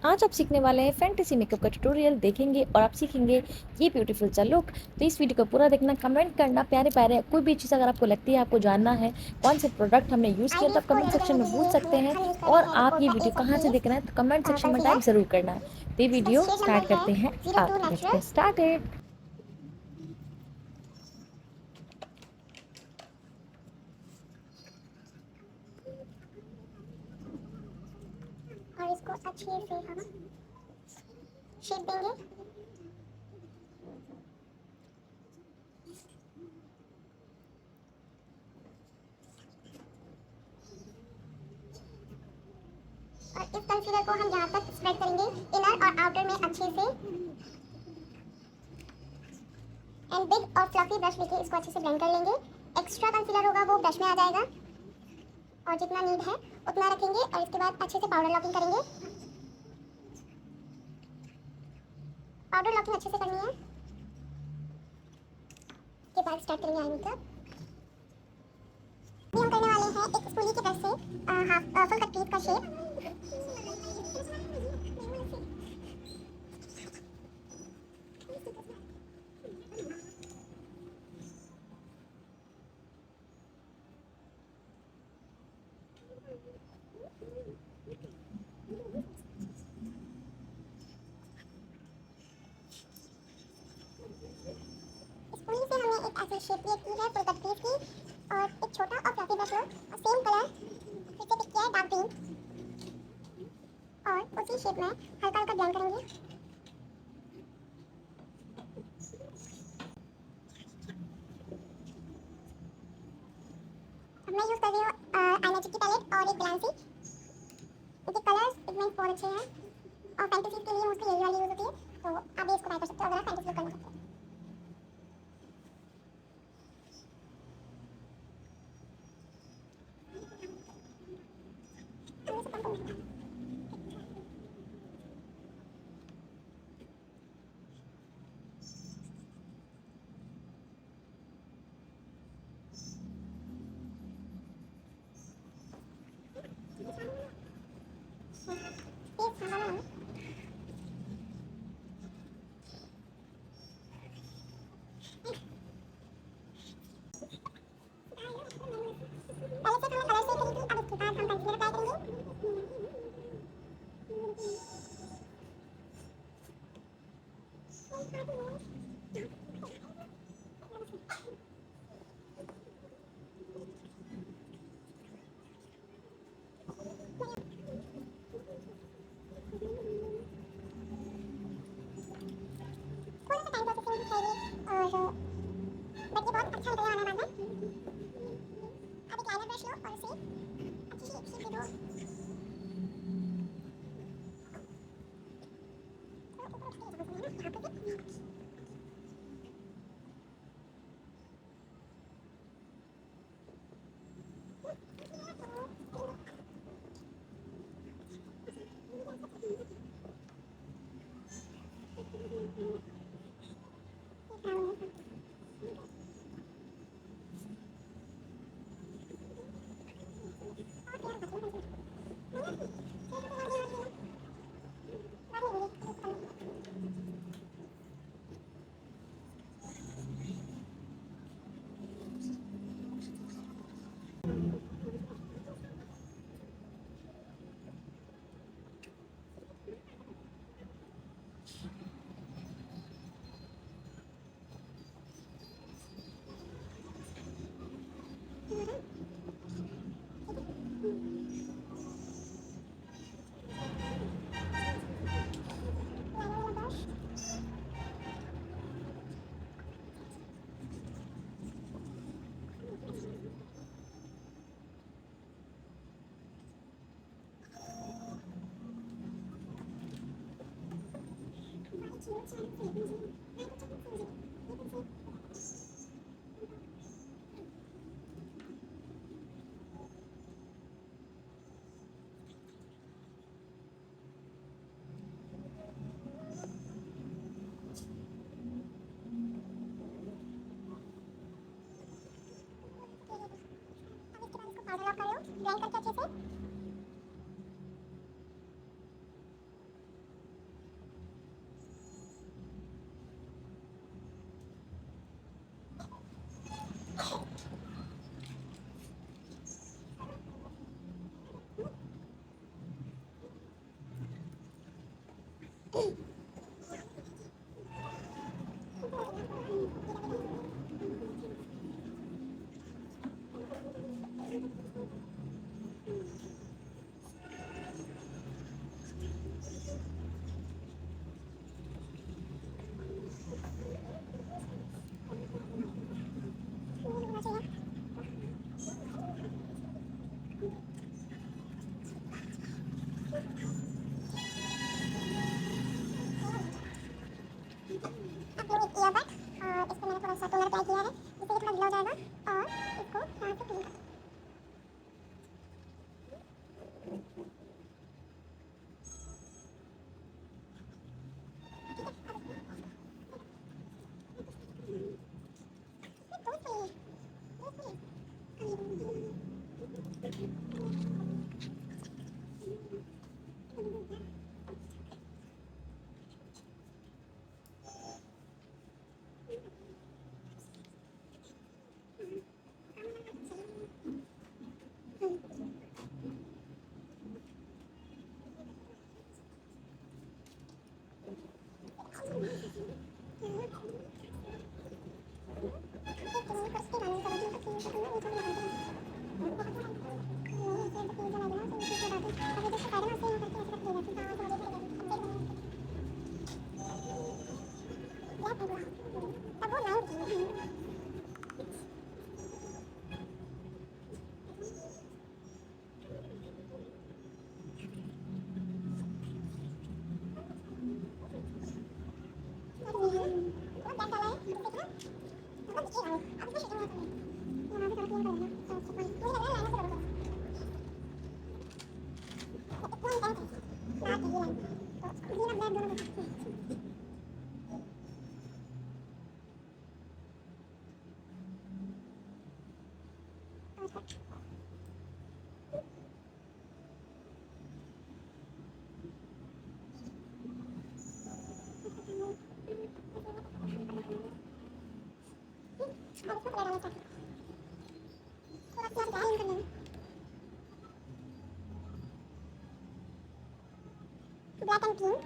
आज आप सीखने वाले हैं फैंटेसी मेकअप का ट्यूटोरियल देखेंगे और आप सीखेंगे ये ब्यूटीफुल सा लुक। तो इस वीडियो को पूरा देखना, कमेंट करना प्यारे प्यारे कोई भी चीज़ अगर आपको लगती है आपको जानना है कौन से प्रोडक्ट हमने यूज़ किया तो आईब्रोज आप को कमेंट रेडी सेक्शन करने में के पूछ लिए सकते हैं। हम यूज कर रहे और हैं आप ये कोटा वीडियो कहाँ से A14 देख रहे हैं तो कमेंट सेक्शन में टाइप कंसीलर। ज़रूर करना है। तो ये इसका वीडियो शेड स्टार्ट नंबर करते हैं। है 02 आप लेट्स नेचुरल। Get started. और इसको अच्छे से हम शेप देंगे। और इस कंसीलर को हम यहाँ तक स्प्रेड करेंगे इनर और आउटर में अच्छे से। एंड बिग और फ्लफी ब्रश लेके इसको अच्छे से ब्लेंड कर लेंगे। एक्स्ट्रा कंसीलर होगा वो ब्रश में आ जाएगा और जितना नीड है उतना रखेंगे और इसके बाद अच्छे से पाउडर लॉकिंग करेंगे। पाउडर लॉकिंग अच्छे से करनी है। के बाद स्टार्ट करेंगे आई मेकअप। अभी हम करने वाले हैं एक स्पूली के ब्रश से हाफ फुल कट क्रीज का शेप। स्पूली से हमने एक ऐसी शेप क्रिएट की है फुल कट क्रीज की। और एक छोटा और फ्लफी ब्रश लो और सेम कलर फिर से पिक किया है डार्क ग्रीन और उसी शेप में हल्का हल्का ब्लेंड करेंगे। अब मैं यूज कर रही हूँ आई मैजिक की पैलेट और एक ग्लैंसी। इनके कलर्स पिगमेंट्स बहुत अच्छे हैं और फैंटेसी के लिए मोस्टली यही वाली यूज होती है, तो आप भी इसको ट्राई कर सकते हो अगर आप फैंटेसी लुक करना चाहते हो। थोड़ा सा टाइम प्रोसेसिंग चाहिए और बट ये बहुत अच्छा निकलने वाला है बाद में। अब एक लाइनर ब्रश लो और उसे अच्छी सी एक शेप दे दो। पाउडर लॉक कर लो ब्लेंड करके अच्छे से। अब मैंने ईयरबड और इसको मैंने थोड़ा सा टोनर अप्लाई किया है जिससे कि थोड़ा ग्लो हो जाएगा और इसको यहाँ से क्लीन कर ब्लैक एंड ग्रीन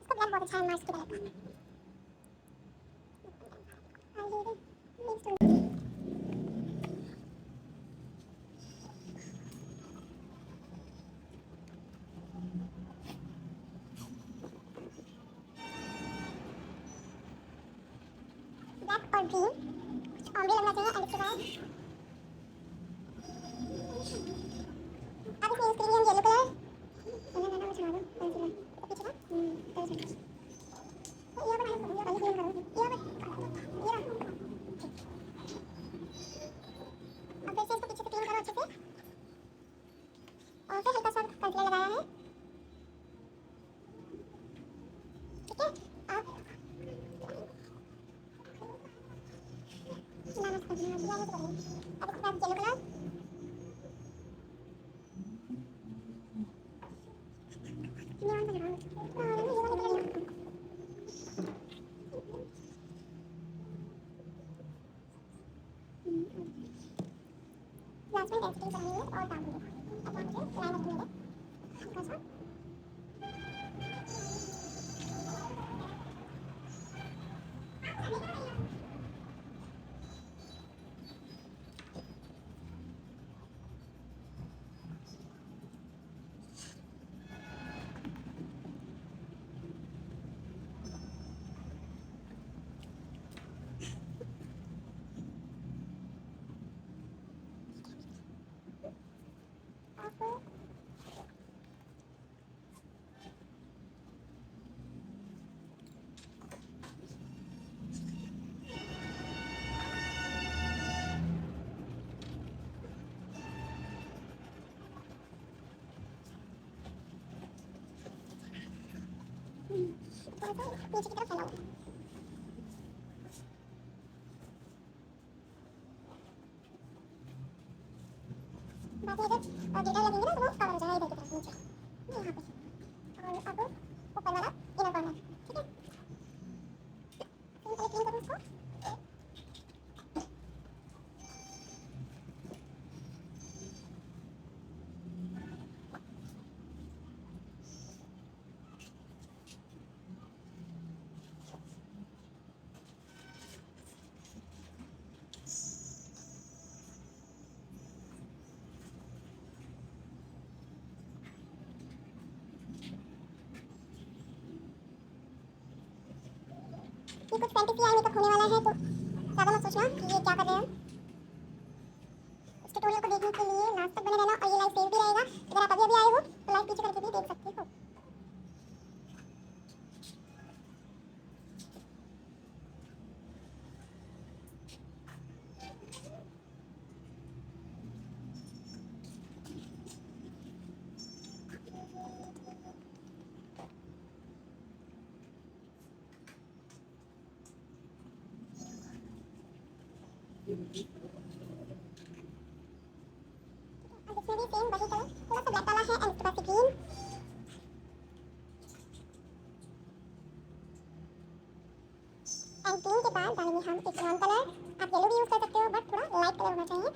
इसका ब्लैक बहुत अच्छा है मास्क की तरह ब्लैक और ग्रीन ऑमरे लगना चाहिए एंड इसके बाद अब इसमें यूज करेंगे हम येलो कलर ना वो छाड़ दो पीछे ना ये बनाना ये वाली क्लीन करो ये अब फिर से इसको पीछे से क्लीन करो अच्छे से और फिर हल्का सा कंसीलर लगाया है ठीक है अब अब इसके बाद येलो कलर लास्ट में डेंसिटी कराएंगे और डाउन अब मुझे लाइन रखने दे थोड़ा सा थोड़ा सा नीचे की तरफ फैलाओ बाकी अगर ग्लिटर लगेंगे ना तो वो कवर हो जाएगा इधर की तरफ नीचे यहाँ पे और अब ऊपर वाला इनर कॉर्नर ठीक है इसको। ये कुछ फैंटेसी आई मेकअप होने वाला है, तो ज़्यादा मत सोचना कि ये क्या कर रहे हैं। इस ट्यूटोरियल को देखने के लिए लास्ट तक बने रहना, और ये लाइव सेव भी रहेगा। अगर आप अभी अभी आए हो तो लाइव पीछे करके भी देख सकते हो। अब इसमें भी सेम वही कलर, थोड़ा सा ब्लैक डाला है एंड उसके बाद से ग्रीन। एंड ग्रीन के बाद डालेंगे हम एक ब्राउन कलर। आप येलो भी यूज़ कर सकते हो, बट थोड़ा लाइट कलर होना चाहिए।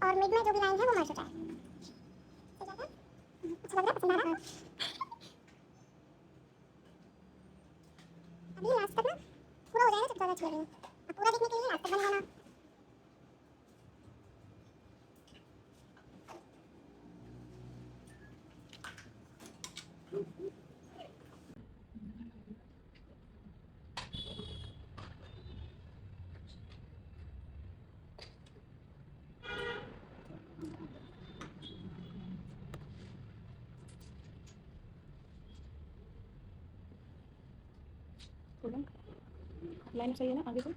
और मिड में जो भी लाइन है वो मर्ज हो जाए। अच्छा लग रहा है, पसंद आ रहा है। अभी लास्ट तक ना पूरा हो जाएगा जब ज़्यादा अच्छी लगेगी। अब पूरा देखने के लिए लास्ट तक बने रहना। लाइन सही है ना आगे से?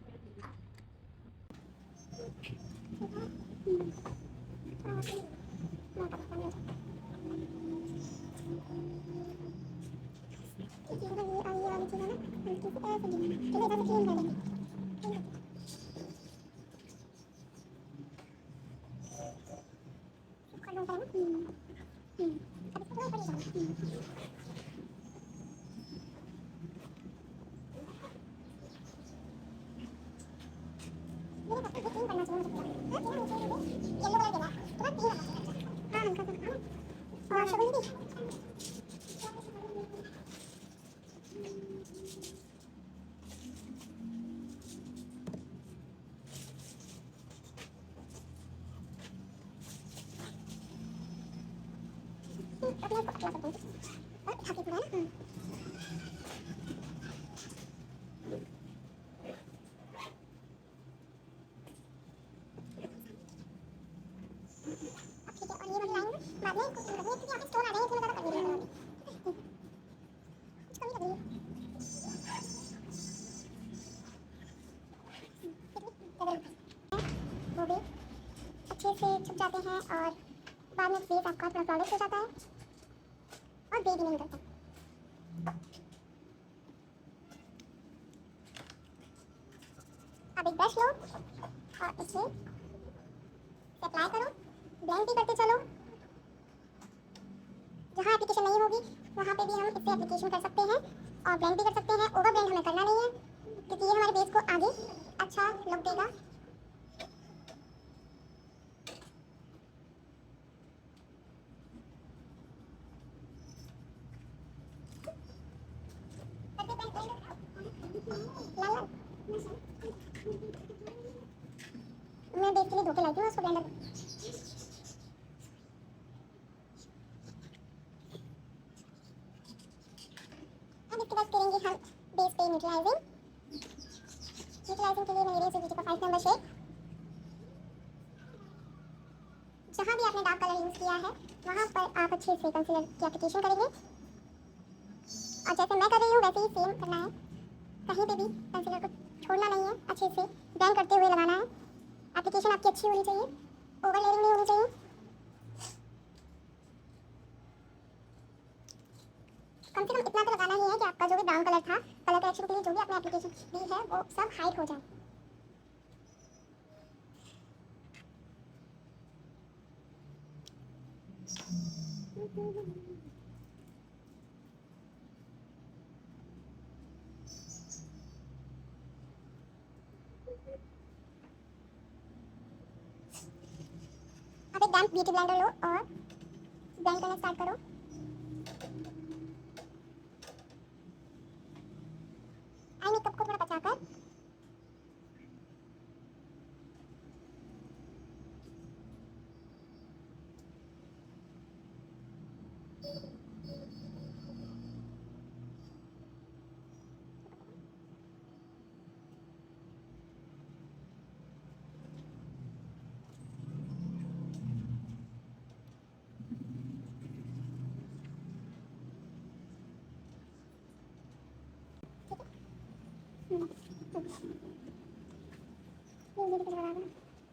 वो भी अच्छे से छुप जाते हैं और बाद में फेस आपका थोड़ा फ्लॉलेस हो जाता है और बेबी नहीं करता। अब एक ब्रश लो और इसे अप्लाई करो, ब्लेंड भी करते चलो। जहाँ एप्लीकेशन नहीं होगी वहाँ पे भी हम इससे एप्लीकेशन कर सकते हैं और ब्लेंड भी कर सकते हैं। ओवर ब्लेंड हमें करना नहीं है क्योंकि ये हमारे बेस को आगे अच्छा लुक देगा। मैं बेस के लिए धोके लाई थी उसको ब्लेंडर। अब इसके बाद करेंगे हम बेस पे न्यूट्रलाइजिंग के लिए मैं यूज़ ब्यूटी का 5 नंबर शेड। जहाँ भी आपने डार्क कलर यूज़ किया है वहाँ पर आप अच्छे से कंसीलर की एप्लीकेशन करेंगे और जैसे मैं कर रही हूँ वैसे ही सेम करना है। कहीं पे भी कंसीलर को छोड़ना नहीं है, अच्छे से ब्लेंड करते हुए लगाना है। एप्लीकेशन आपकी अच्छी होनी चाहिए, ओवर लेयरिंग नहीं होनी चाहिए। कम से कम इतना तो लगाना ही है कि आपका जो भी ब्राउन कलर था कलर करेक्शन के लिए जो भी आपने एप्लीकेशन दी है वो सब हाइड हो जाए। कैंप ब्यूटी ब्लेंडर लो और ब्लेंड करना स्टार्ट करो। आई मेकअप को थोड़ा बचाकर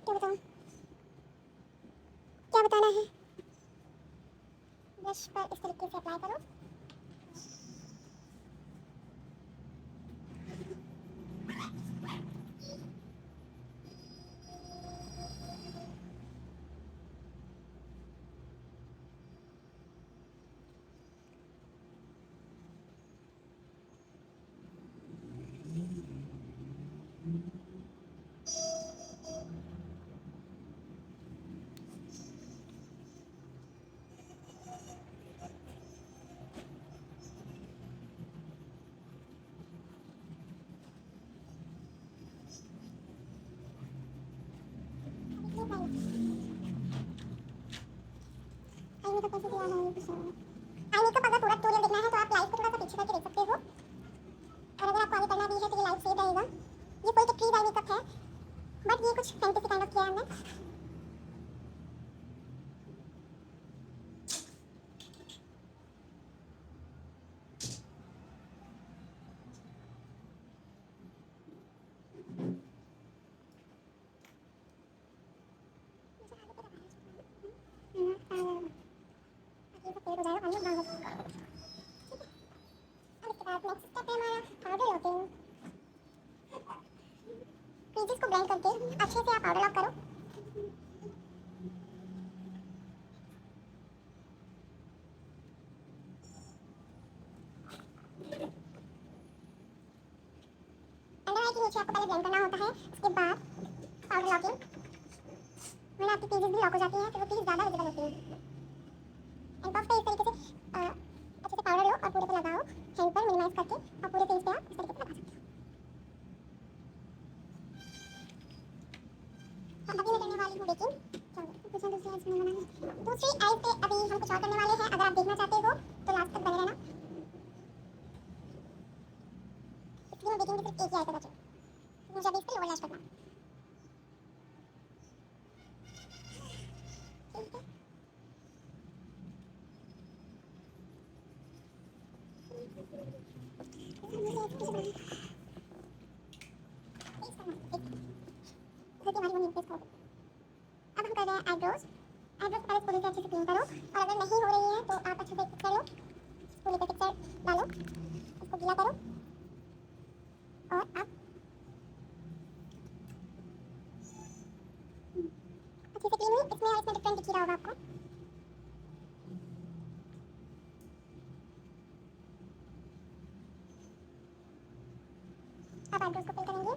क्या बताऊं, क्या बताना है। ब्रश पर इस तरीके से अप्लाई करो। आई मेकअप कैसे किया है कुछ आई मेकअप अगर पूरा ट्यूटोरियल देखना है तो आप लाइव को थोड़ा सा पीछे करके देख सकते हो, और अगर आपको आगे करना भी है तो ये लाइव सेव रहेगा। ये कोई तो ट्री आई मेकअप है बट ये कुछ फैंटेसी काइंड ऑफ किया है हमने। पेजेस को ब्लेंड करके अच्छे से आप पाउडर लॉक करो। अंडर आई के नीचे आपको पहले ब्लेंड करना होता है, उसके बाद पाउडर लॉकिंग। वरना आपकी पेजेस भी लॉक हो जाती हैं, तो वो पेज ज़्यादा विजिबल होती हैं। एंड पफ पे इस तरीके से अच्छे से पाउडर लो और पूरे पे लगाओ, हैंड पर मिनिमाइज करके, और पूरे फेस पे आप इस तरीके से लगा सकते हो। अब अभी मैं करने वाली हूँ बेकिंग। चलो दूसरी आइज बनाना है। दूसरी आइज पे अभी हम कुछ और करने वाले हैं, अगर आप देखना चाहते हो तो लास्ट तक बने रहना। इसलिए मैं बेकिंग की सिर्फ एक ही आइज पे बची, मुझे अभी इस पे लोअर लैश करना है। ठीक है, अब हम कर रहे हैं आईब्रोज। आईब्रोज पहले पूरी अच्छे से क्लीन करो, और अगर नहीं हो रही है तो आप अच्छे से फिक्स कर लो। पूरी पे फिक्सर डालो, इसको गीला करो, और आप अच्छे से क्लीन हुई। इसमें और इसमें डिफरेंट दिख रहा होगा आपको। अब आईब्रोज को फिल करेंगे।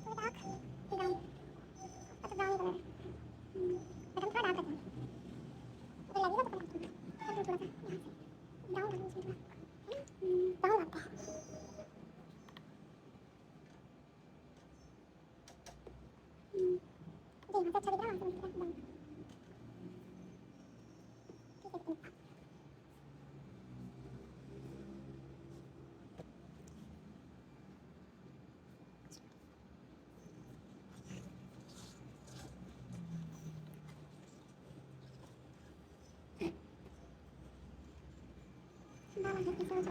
थोड़ा डार्क ब्राउन, अच्छा ब्राउन कलर है, बट हम थोड़ा डार्क करते हैं। अगर लगेगा तो कलर थोड़ा सा यहाँ से ब्राउन डालना चाहिए, थोड़ा ब्राउन लगता है। जी यहाँ से अच्छा दिख रहा है, वहाँ से दिख रहा है ब्राउन। ठीक है, बाबा है किसी और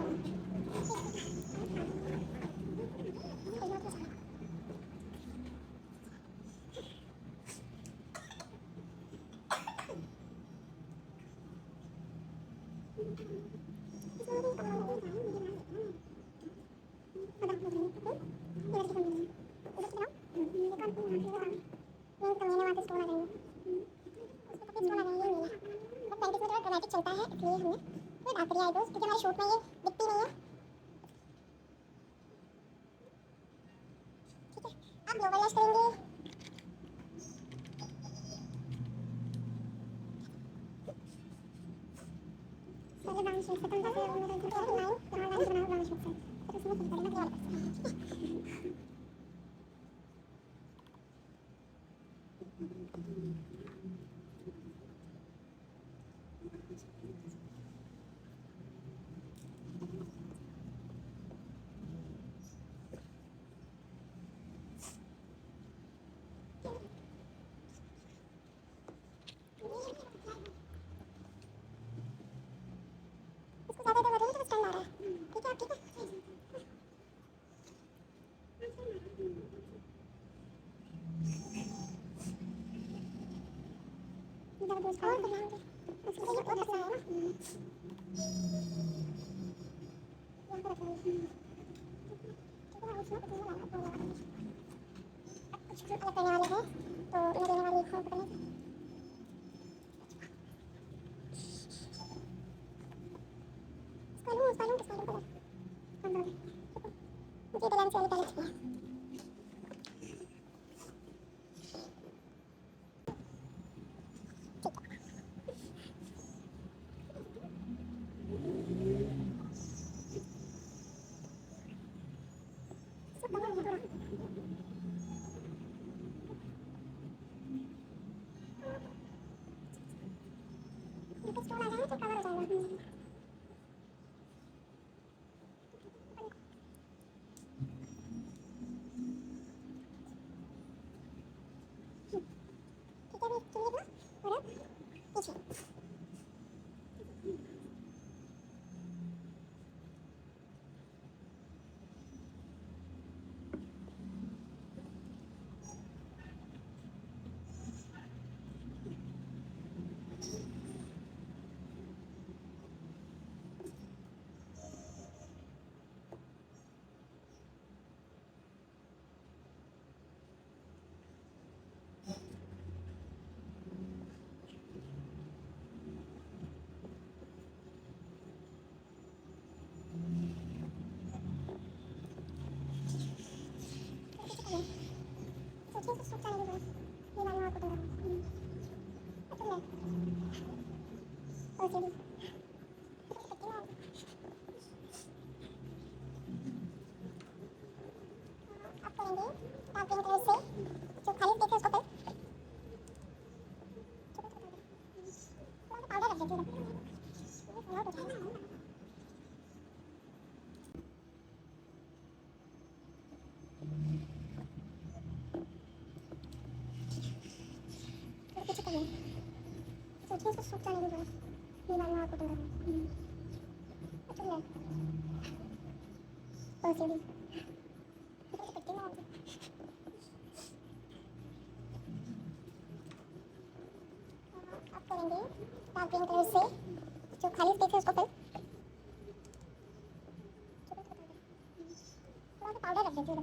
चलता है, इसलिए हमने डार्क करी आईब्रोज, क्योंकि हमारे शूट में ये दिखती नहीं है, पहले ब्राउन शेड से तुम जैसे लाइन यहाँ लाइन बनाओ ब्राउन शेड से फिर उसमें फिल करना क्या इसको ज़्यादा देर करोगे तो स्टैंड आ रहा है ठीक है ठीक है इधर दूसरा और बनाओगे इसको ये बहुत अच्छा है ना यहाँ पर रखेंगे ठीक है उसमें कुछ नहीं लगाना कुछ अलग करने वाले हैं तो मैं देने वाली हूँ पकड़ने इसका लूँ कलर हम लोग मुझे तो लेंस वाली पहले चाहिए सब कलर है पूरा इनके स्टोन आ जाएंगे तो कवर हो जाएगा ठीक है अभी चलिए ना और अब पीछे सोचिए तो सोचा नहीं बस ये वाला आपको तो अच्छा ले और चलिए अब करेंगे डार्क ग्रीन कलर से जो खाली स्पेस है उसको फिर पाउडर रख दीजिए बहुत अच्छा है पीछे करिए सोचिए इसको सूख जाने दीजिए ये वाला आपको तो अच्छा ले और चलिए पट्टी में अब करेंगे डार्क ग्रीन कलर से जो खाली स्पेस है उसको फिर थोड़ा सा पाउडर रख दीजिए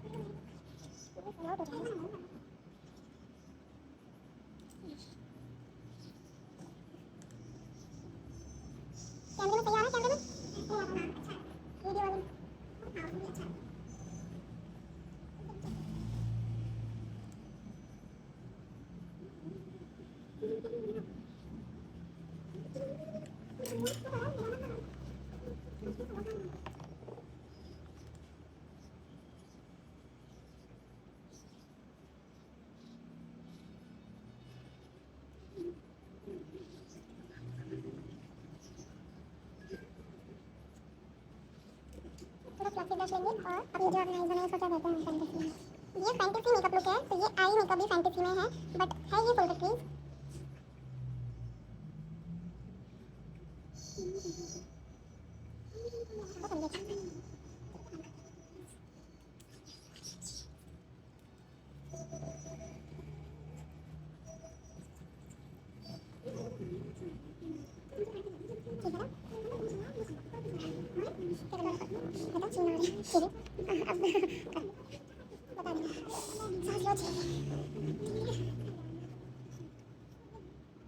बहुत अच्छा है कैमरे में तैयार है कैमरे में वीडियो वाले थोड़ा फ्लफी ब्रश लेंगे और अब ये जो आपने बनाया सोचा रहता है फैंटेसी में ये फैंटेसी मेकअप लुक है तो ये आई मेकअप भी फैंटेसी में है बट है ये फुल प्लीज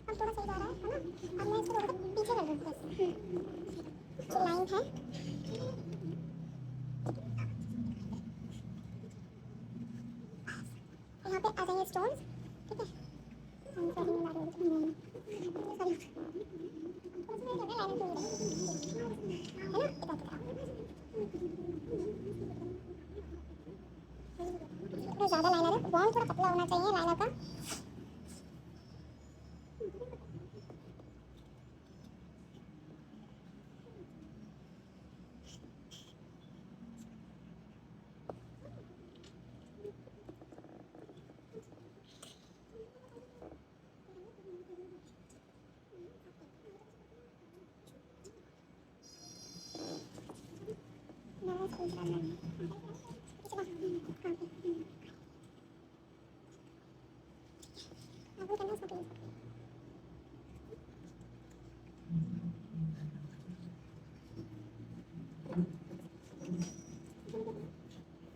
अब थोड़ा सही जा रहा है ना अब मैं इसको थोड़ा पीछे कर दूँ बस जो लाइन है यहाँ पे आ जाएंगे स्टोन्स ठीक है ज़्यादा लाइनर है, बॉन्ड थोड़ा पतला होना चाहिए लाइनर का।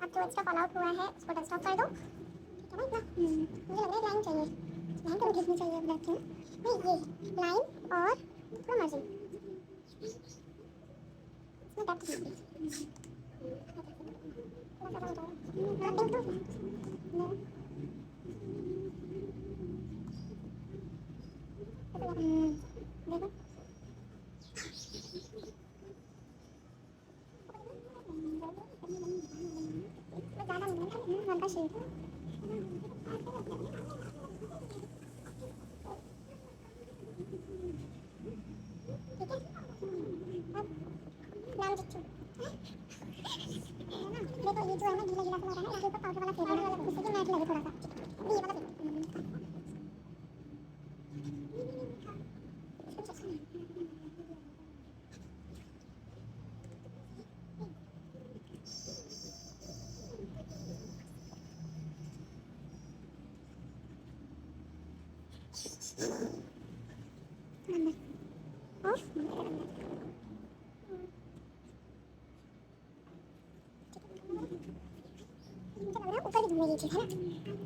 अब जो एक्स्ट्रा फॉल आउट हुआ है उसको डस्ट ऑफ कर दो, ठीक है ना इतना। मुझे लग रहा है लाइन चाहिए, लाइन तो खींचनी चाहिए ब्लैक की, नहीं ये लाइन और थोड़ा मार्जिन इसमें डेप्थ खींचनी थोड़ा सा हो जाएगा, पिंक तो देखो ज़्यादा नहीं हल्का शेड ठीक है। अब नाम जितू है ना, देखो ये जो है ना गीला गीला सा हो रहा है ना, इसके ऊपर पाउडर वाला फेस है, इससे कि मैट लगे थोड़ा सा, ये वाला देखो ऊपर भी घूमे ये चीज़ है ना,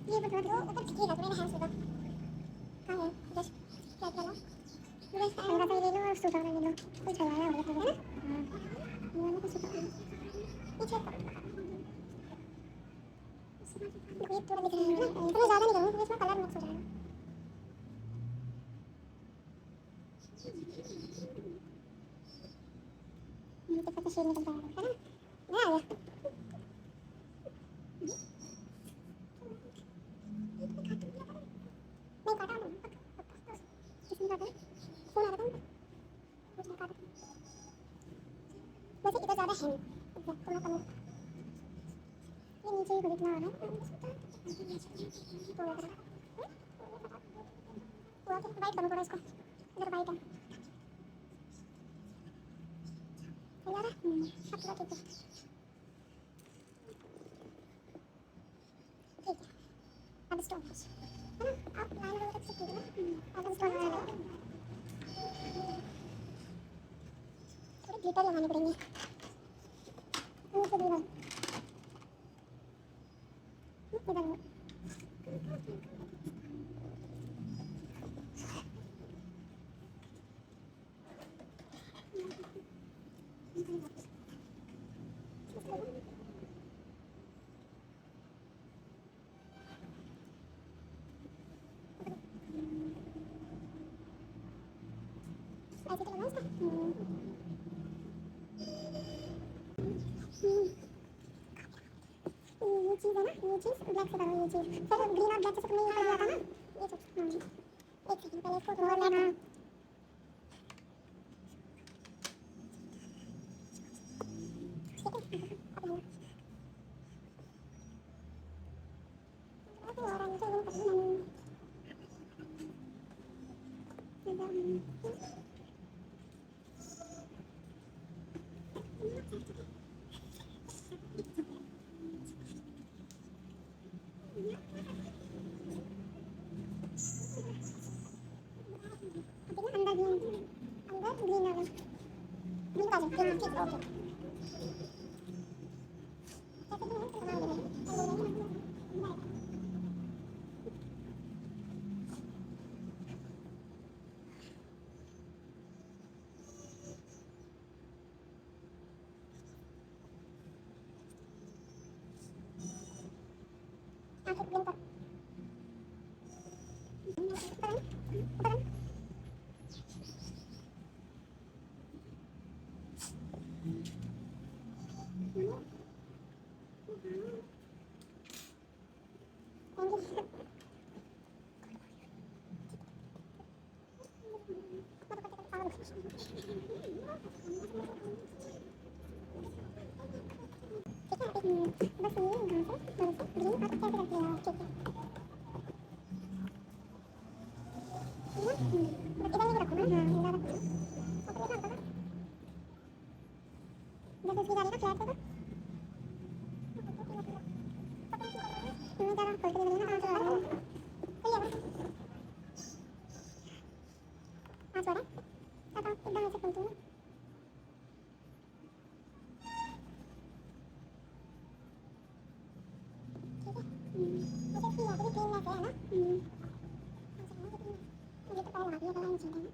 ये बता दो ऊपर दिखेगा तो मेरे हैंड्स में कहाँ है जस्ट क्या करो मुझे हल्का सा ले लो और सूटा ले लो, कुछ हलाना होगा है ना, ये वाला कुछ सूटा पीछे ये थोड़ा दिख रहा है ना, इतना ज़्यादा नहीं करूँगी क्योंकि इसमें कलर मिक्स हो जाएगा। मुझे पता शेड निकल जाएगा है ना, मैं आ गया नहीं काटा नहीं किसने काटा फोन आ रहा था मुझे काटा वैसे इधर ज़्यादा है नहीं थोड़ा कम ये नीचे ही दिखना आ रहा है तो पूरा तो वाइट करो थोड़ा इसको, इधर वाइट है यार अब थोड़ा ठीक है ठीक है। अब स्टोन है ना, आप लाइन वगैरह रख सकते हो ना, अब स्टोन लगा लो, थोड़े ग्लिटर लगाने पड़ेंगे नीचे दीवार इधर ऐसे तो लगाओ इसका ये चीज़ है ना, ये चीज़ ब्लैक से करो, ये चीज़ फिर ग्रीन और ब्लैक से तुमने ये कर लिया था ना, ये चीज़ एक सेकंड पहले इसको धो लेना ठीक है। अब और नीचे इन कर अंदर ग्रीन वाला ग्रीन का ठीक ठीक ओके आंखें ब्लिंक कर बस ये यहाँ से थोड़ा सा ग्रीन और कैसे रख लिया ठीक है बस इधर नहीं रखो ना हाँ इधर रखो और ये ना जैसे इसकी जाने का फ्लैट होगा जरा खोल के देखना आंच आ रहा है सही है आंच आ रहा है अब आप एकदम ऐसे खोलते हैं मुझे इसकी याद भी क्लीन में है ना मुझे तो पहले वहाँ भी लगाना चाहिए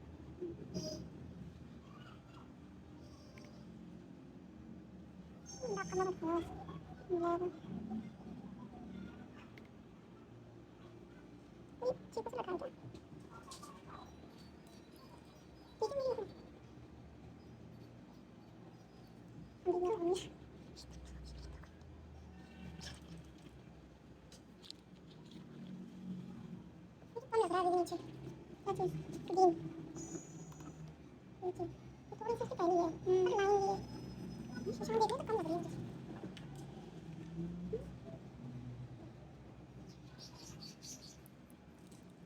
ना कमर को मतलब ये चीज़ रखा है क्या ठीक है मेरी अभी कौन लग रहा है नीचे क्या चीज़ ग्रीन नीचे थोड़ी सी पहली है और लाइन ये शीशा में देखने तो कम लग रही है मुझे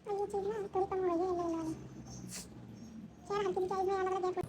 और ये चीज़ ना थोड़ी कम हो रही है येलो वाली चेहरा हल्की सी साइज में अलग अलग है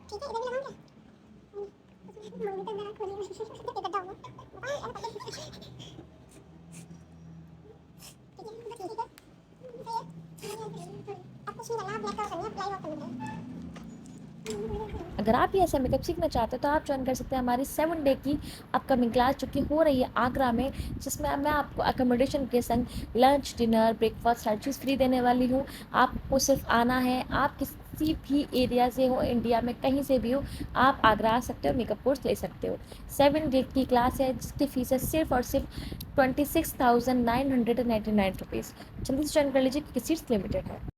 ठीक है, इधर भी लगाऊं क्या? मम्मी तो मेरा खोली नहीं, इधर डालूं। ठीक है, अब कुछ नहीं करना, ब्लैक कलर करनी है, अप्लाई और करनी है। अगर आप ये ऐसा मेकअप सीखना चाहते हो तो आप ज्वाइन कर सकते हैं हमारी 7 डे की अपकमिंग क्लास जो कि हो रही है आगरा में, जिसमें मैं आपको अकोमोडेशन के संग लंच, डिनर, ब्रेकफास्ट हर चीज़ फ्री देने वाली हूँ। आपको सिर्फ आना है, आप किसी भी एरिया से हो, इंडिया में कहीं से भी हो, आप आगरा आ सकते हो, मेकअप कोर्स ले सकते हो। 7 डे की क्लास है जिसकी फ़ीस है सिर्फ और सिर्फ 26,999 रुपीज़। जल्दी से ज्वाइन कर लीजिए क्योंकि सीट्स लिमिटेड है।